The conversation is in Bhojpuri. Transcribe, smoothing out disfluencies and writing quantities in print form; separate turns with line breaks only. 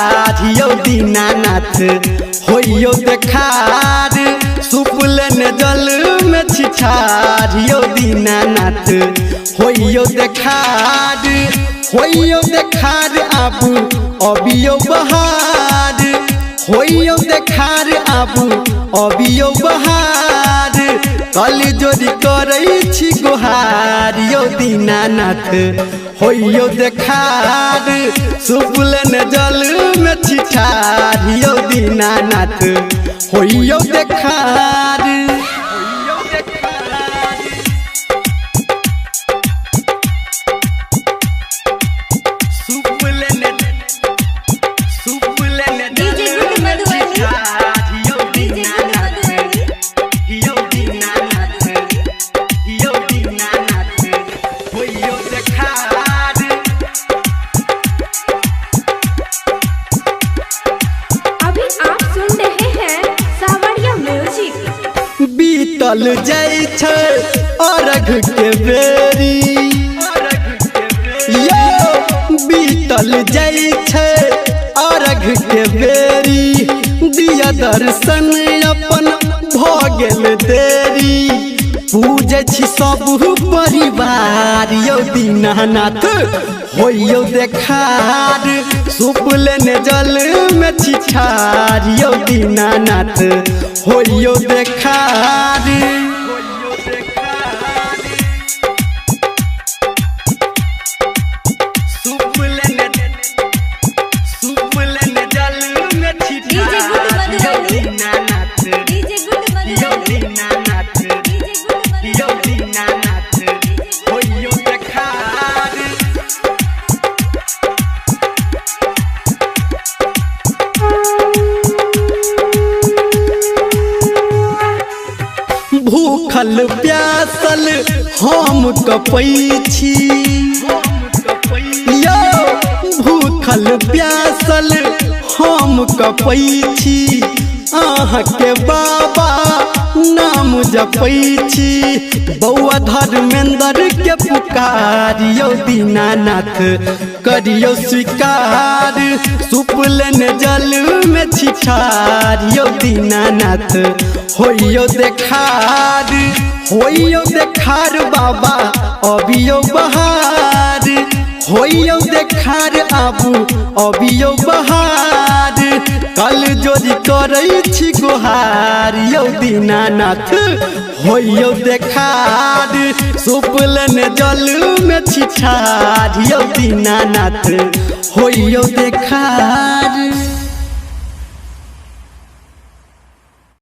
छिछारियो दीनानाथ होइयो देखार सुपलन जल में छिछारियो दीनानाथ होइयो देखार आबू अबियो बहार होइयो देखार आबू अबियो बहार कल जोड़ी करै छी गोहारियो दीनानाथ होइयो देखार सुपलन जल में छिछारियो दीनानाथ होइयो देखार बीतल जाय छै अरघ के बेरी यो बीतल जाय छै अरघ के बेरी दिया दर्शन अपन भ गेल देरी पूजे छी सब परिवार यो दीनानाथ होइयो देखार सुपलन जल में छिछारियो दीनानाथ होइयो देखार सुपलन जल में छिछारियो दीनानाथ यो दीनानाथ यो दीनानाथ होइयो देखार भूखल प्यासल हम कपै छी यो भूखल प्यासल हम कपै छी आहाँ के बाबा नाम जपै छी बौआ धर्मेंद्र के पुकारियो दीनानाथ करियो स्वीकार सुपलन जल में छिछारियो दीनानाथ होइयो देखार बाबा अबियो बहार होइयो देखार आबू अबियो बहार कल जोड़ी करै छी गोहारियो दीनानाथ होइयो देखार सुपलन जल में छिछारियो दीनानाथ होइयो देखार।